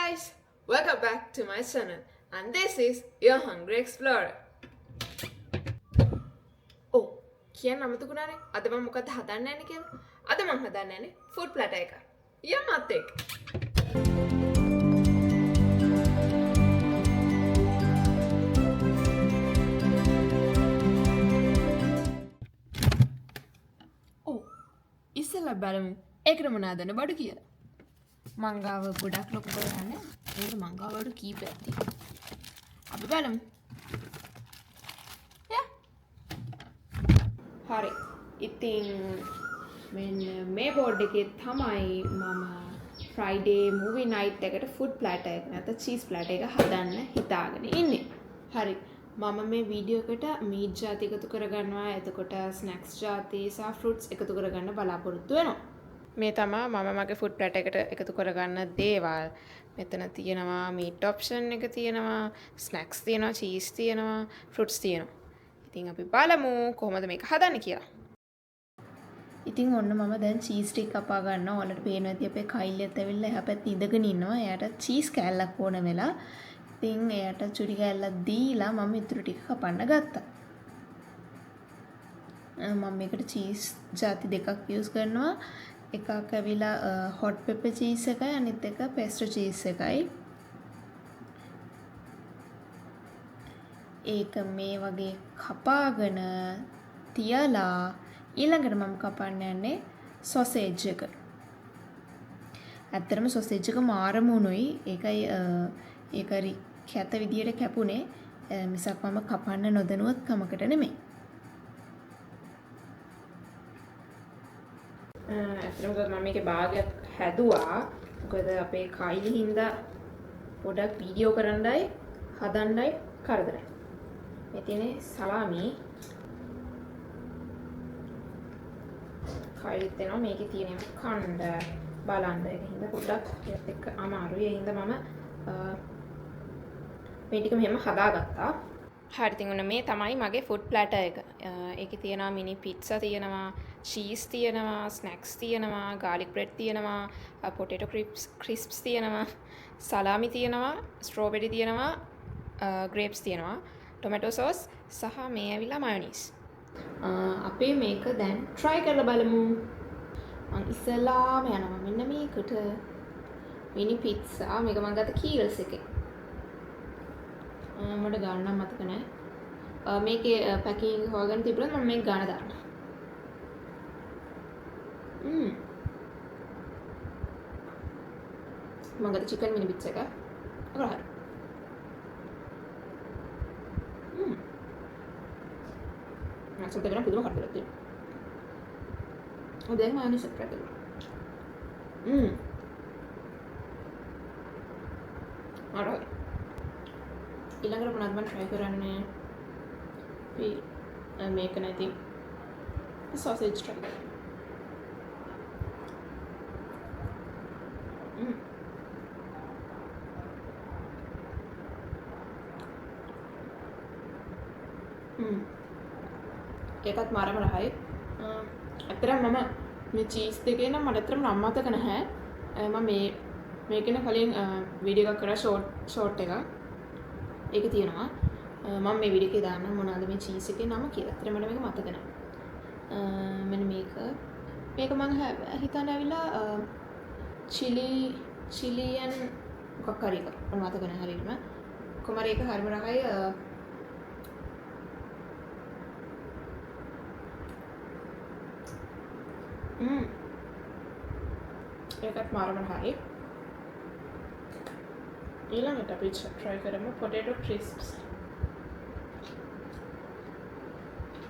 guys, welcome back to my channel and this is your Hungry Explorer. Oh, කියන්න අමතකුණානේ අද මම මොකක්ද හදන්න යන්නේ කියලා. අද මම හදන්න යන්නේ ෆුඩ් ප්ලැටර් එක. යන්නත් එක්ක. ඔව්. ඉස්සෙල්ලා බලමු ඒකට මොනවද දාන්න බඩු කියලා. මංගාව ගොඩක් ලොකු කරගන්න. ඒකට මංගාව වල කීපයක් තියෙනවා. අපි බලමු. හරි. ඉතින් මෙන්න මේ බෝඩ් එකේ තමයි මම ෆ්‍රයිඩේ මූවි නයිට් එකට ෆුඩ් ප්ලැටර් එක නැත්නම් චීස් ප්ලැටර් එක හදන්න හිතාගෙන ඉන්නේ. හරි. මම මේ වීඩියෝ එකට මීට් ජාති එකතු කරගන්නවා. එතකොට ස්නැක්ස් ජාති සහ ෆෘට්ස් එකතු කරගන්න බලාපොරොත්තු වෙනවා. මේ තමයි මම මගේ ෆුඩ් ප්ලැටර් එකට එකතු කරගන්න දේවල්. මෙතන තියෙනවා මීට් ඔප්ෂන් එක තියෙනවා, ස්නැක්ස් තියෙනවා, චීස් තියෙනවා, ෆෘට්ස් තියෙනවා. ඉතින් අපි බලමු කොහොමද මේක හදන්නේ කියලා. ඉතින් ඔන්න මම දැන් චීස් ටික කපා ගන්නවා. ඔයාලට පේනවා ඇති අපේ කයිලියත් ඇවිල්ලා එහා පැත්තේ ඉඳගෙන ඉන්නවා. එයාට චීස් කෑල්ලක් ඕන වෙලා. ඉතින් එයාට චුටි කෑල්ලක් දීලා මම ඉතුරු ටික කපන්න ගත්තා. මම මේකට චීස් ಜಾති දෙකක් යූස් කරනවා. එකක් ඇවිල්ලා හොට් පෙපර් චීස් එකයි අනිත් එක පෙස්ටෝ චීස් එකයි. ඒක මේ වගේ කපාගෙන තියලා ඊළඟට මම කපන්න යන්නේ සොසේජ් එක. ඇත්තටම සොසේජ් එක මාරම උණුයි. ඒකයි ඒක කැත විදියට කැපුණේ. මිසක් මම කපන්න නොදැනුවත් කමකට නෙමෙයි. ඇත්තටම මම මේකේ භාගයක් හැදුවා. මොකද අපේ කයිලි හින්දා පොඩක් වීඩියෝ කරන්නයි හදන්නයි කරදරයි. මේ තියෙන්නේ සලාමි. කයිලිත් වෙනවා මේකේ තියෙන කණ්ඩ බලන්න. ඒක හින්දා පොඩ්ඩක් ඒත් එක්ක අමාරුයි. ඒ හින්දා මම මේ ටික මෙහෙම හදාගත්තා. හරි ඉතින් ඔන්න මේ තමයි මගේ ෆුඩ් ප්ලැටර් එක. ඒකේ තියෙනවා මිනි පිට්සා තියෙනවා, චීස් තියෙනවා, ස්නැක්ස් තියෙනවා, ගාර්ලික් බ්‍රෙඩ් තියෙනවා, පොටේටෝ ක්‍රිස්ප්ස් තියෙනවා, සලාමි තියෙනවා, ස්ට්‍රෝබෙරි තියෙනවා, ග්‍රේප්ස් තියෙනවා, ටොමැටෝ සෝස් සහ මේ ඇවිල්ලා මයොනීස්. අපි මේක දැන් try කරලා බලමු. මම ඉස්සෙල්ලාම යනවා මෙන්න මේකට. මිනි පිට්සා මේක මම ගත්ත කීල්ස් එකේ. මට ගන්න මතක නැහැ. මේකේ පැකිං හොයාගෙන තිබුණා මම මේක ගන්න දානවා. මම ගත්ත චිකන් මිනි බිට්ස් එක. අරහර. නැසත් දෙකම පුදුම කට්ටලක් තියෙනවා. දැන් මම සෙප්‍රේට් කරනවා. අරහර. ඊළඟට මොනවද මම try කරන්නේ? මේක නැති sausage try කරනවා. ඒකත් මාරම රහයි. ඇත්තටම මම මේ චීස් දෙකේ නම් මට ඇත්තටම නම් මතක නැහැ. මම මේකේ කලින් වීඩියෝ එකක් කරා ෂෝට් එකක්. ඒක තියෙනවා. මම මේ වීඩියෝ එකේ දාන්න මොනවාද මේ චීස් එකේ නම කියලා. ඇත්තට මට මේක මතක නැහැ. මෙන්න මේක මම හිතන්නේ ඇවිල්ලා චිලියන් මොකක් හරි එකක්. මම මතක නැහැ හරියටම. කොහමද ඒක හරිම රහයි. ඒකත් මාරම රහයි. ඊළඟට අපි try කරමු potato crisps.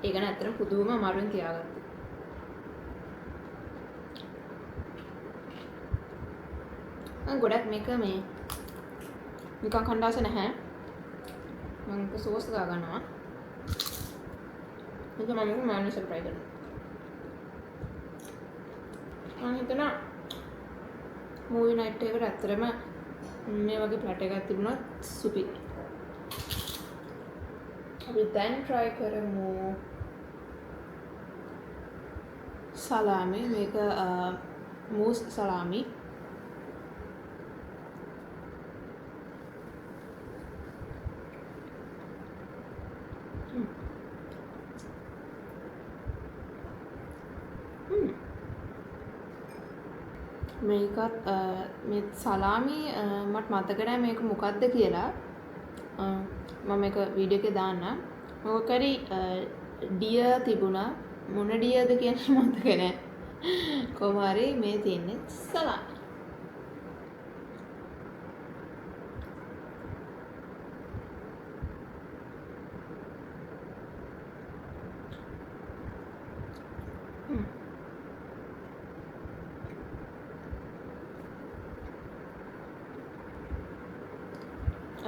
ඒක නම් ඇත්තටම පුදුම අමාරුවෙන් තියාගත්තා. මම ගොඩක් මේක මේ නිකන් කණ්ඩාස නැහැ. මම ඒක සෝස් ගා ගන්නවා. මේක මම මයොනීස් එක try කරනවා. මම හිතනවා මූවි නයිට් එකට ඇත්තටම මේ වගේ ප්ලැටර් එකක් තිබුණත් සුපිරි. අපි දැන් try කරමු සලාමි. මේක මූස් සලාමි. මේකත් මේ සලාමි මට මතක නැහැ මේක මොකක්ද කියලා. මම මේක වීඩියෝ එකේ දාන්නම්. මොකක් හරි ඩියර් තිබුණා. මොන ඩියර්ද කියන්නේ මතක නැහැ. කොහොම හරි මේ තියෙන්නේ සලාමි.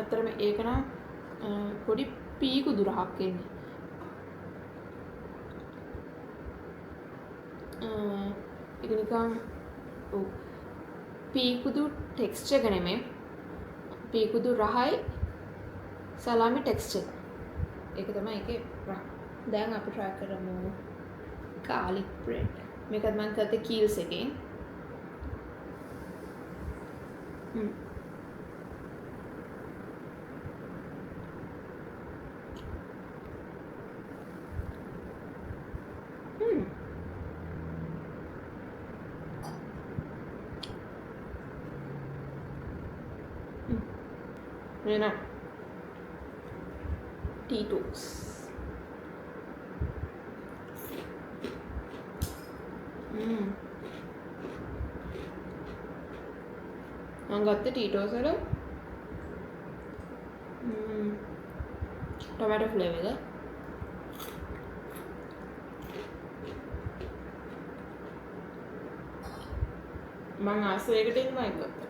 අතරම ඒක නම් පොඩි පීකුදු රහක් එන්නේ. ඒක නිකන් පීකුදු ටෙක්ස්චර් එක නෙමෙයි. පීකුදු රහයි සලාමි ටෙක්ස්චර්. ඒක තමයි ඒකේ රහ. දැන් අපි try කරමු garlic bread. මේකත් මම ගත්තේ කීල්ස් එකෙන්. Enak. Detox. මම ගත්තේ ටීටෝස් වල ටොමැටෝ ෆ්ලේවර් එක. මම ආසයකට ඉන්නවා ඒක ගත්තා.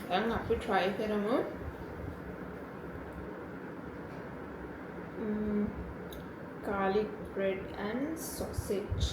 දැන් අපි try කරමු garlic bread and sausage.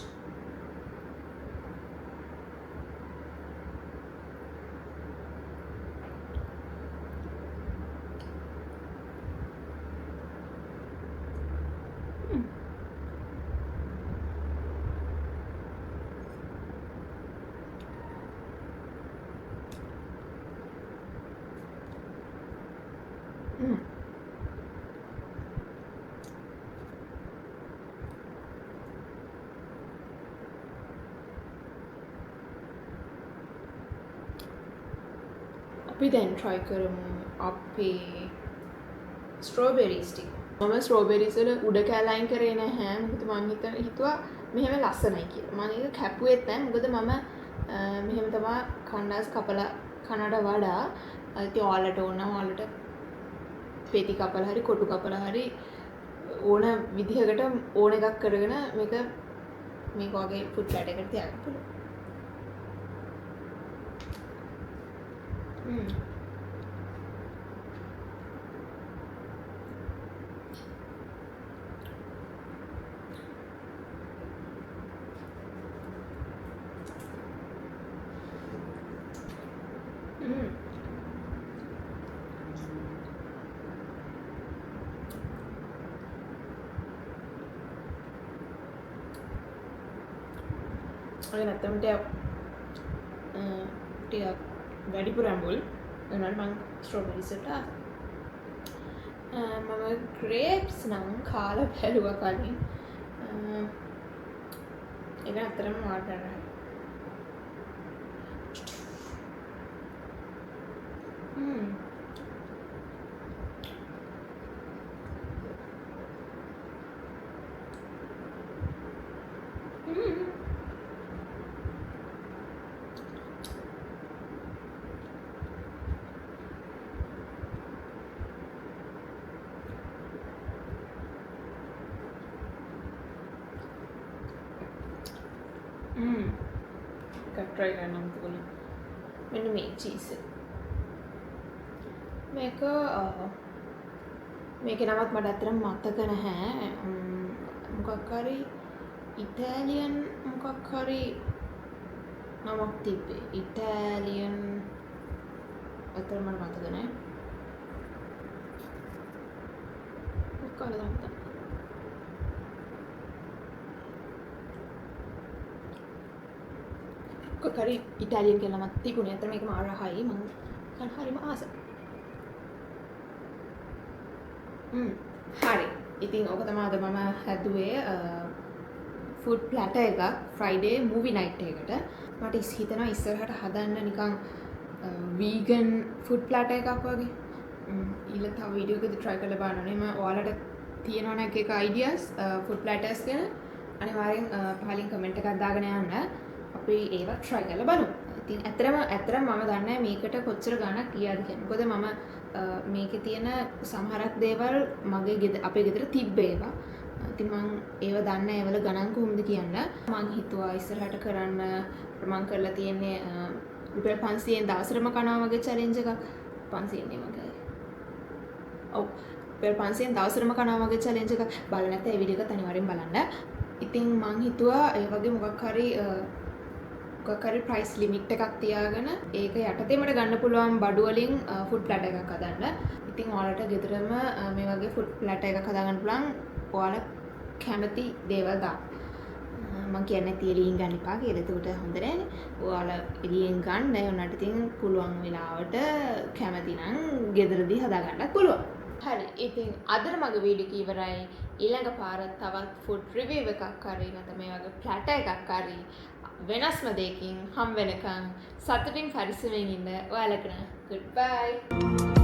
අපි දැන් try කරමු අපේ ස්ට්‍රෝබෙරිස් ටික. මම ස්ට්‍රෝබෙරිස් වල උඩ කෑල්ල අයින් කරේ නැහැ. මොකද මම හිතුවා මෙහෙම ලස්සනයි කියලා. මම ඒක කැපුවෙත් නැහැ. මොකද මම මෙහෙම තමයි කණ්ඩායම් කපලා කනට වඩා ඉතින් ඔයාලට ඕන ඔයාලට පෙති කපලා හරි කොටු කපලා හරි ඕන විදිහකට ඕන එකක් කරගෙන මේක වගේ ෆුඩ් ප්ලෑට් එකකට තියාගන්න පුළුවන්. ඔය නැත්තම් ටිකක් වැඩිපුර ඇඹුල් එනවල මම ස්ට්‍රෝබෙරිස් වලට මම ග්‍රේප්ස් නම් කාලා බැලුවා කලින් ඒක ඇත්තටම මාර්ග කරනවා. try කරන්න පුළුවන්. මෙන්න මේ චීස් එක. මේකේ නමත් මට අතරම මතක නැහැ. මොකක් හරි ඉතාලියන් මොකක් හරි නමක් තිබ්බේ. ඉතාලියන් අතරම මට මතක නැහැ. මොකක්ද මතක. කරි ඉටාලියන් කියලා මත් තිබුණේ. අතන මේක මාර හයි මම කන හරිම ආස. හරි. ඉතින් ඕක තමයි අද මම හැදුවේ ෆුඩ් ප්ලැටර් එකක් ෆ්‍රයිඩේ මූවි නයිට් එකකට. මට හිතෙනවා ඉස්සරහට හදන්න නිකන් වීගන් ෆුඩ් ප්ලැටර් එකක් වගේ. ඊළඟ තව වීඩියෝ එකකදී try කරලා බලන්න. මම ඔයාලට තියෙනවා නම් එක අයිඩියාස් ෆුඩ් ප්ලැටර්ස් ගැන අනිවාර්යෙන් පහලින් කමෙන්ට් එකක් දාගෙන යන්න. අපි ඒවා try කරලා බලමු. ඉතින් ඇත්තටම මම දන්නේ මේකට කොච්චර ගණක් ගියාද කියලා. මොකද මම මේකේ තියෙන සමහරක් දේවල් අපේ ගෙදර තිබ්බ ඒවා. ඉතින් මම ඒව දන්නේ ඒවල ගණන් කොහොමද කියන්න. මම හිතුවා ඉස්සරහට කරන්න මම කරලා තියෙන්නේ රුපියල් 500න් දවසටම කනවා වගේ challenge එකක්. 500 නේ මගේ. ඔව්. රුපියල් 500න් දවසටම කනවා වගේ challenge එකක්. බලන්න නැත්නම් ඒ වීඩියෝ එකත් අනිවාර්යෙන් බලන්න. ඉතින් මම හිතුවා ඒ වගේ මොකක් හරි ප්‍රයිස් ලිමිට් එකක් තියාගෙන ඒක යටතේ මට ගන්න පුළුවන් බඩු වලින් ෆුඩ් ප්ලැටර් එකක් හදන්න. ඉතින් ඔයාලට ගෙදරම මේ වගේ ෆුඩ් ප්ලැටර් එකක් හදාගන්න පුළුවන්. ඔයාලා කැමති දේවල් දාන්න. මම කියන්නේ එළියෙන් ගන්න එපා කියලා. ඒකට හොඳ නෑනේ. ඔයාලා එළියෙන් ගන්න. ඒ උනාට ඉතින් පුළුවන් වෙලාවට කැමති නම් ගෙදරදී හදාගන්නත් පුළුවන්. හරි. ඉතින් අදට මගේ වීඩියෝ එක ඉවරයි. ඊළඟ පාර තවත් ෆුඩ් රිවිව් එකක් හරි නැත්නම් මේ වගේ ප්ලැටර් එකක් හරි වෙනස්ම දෙයකින් හම් වෙනකන් සතුටින් පරිස්සමෙන් ඉන්න ඔයාලට goodbye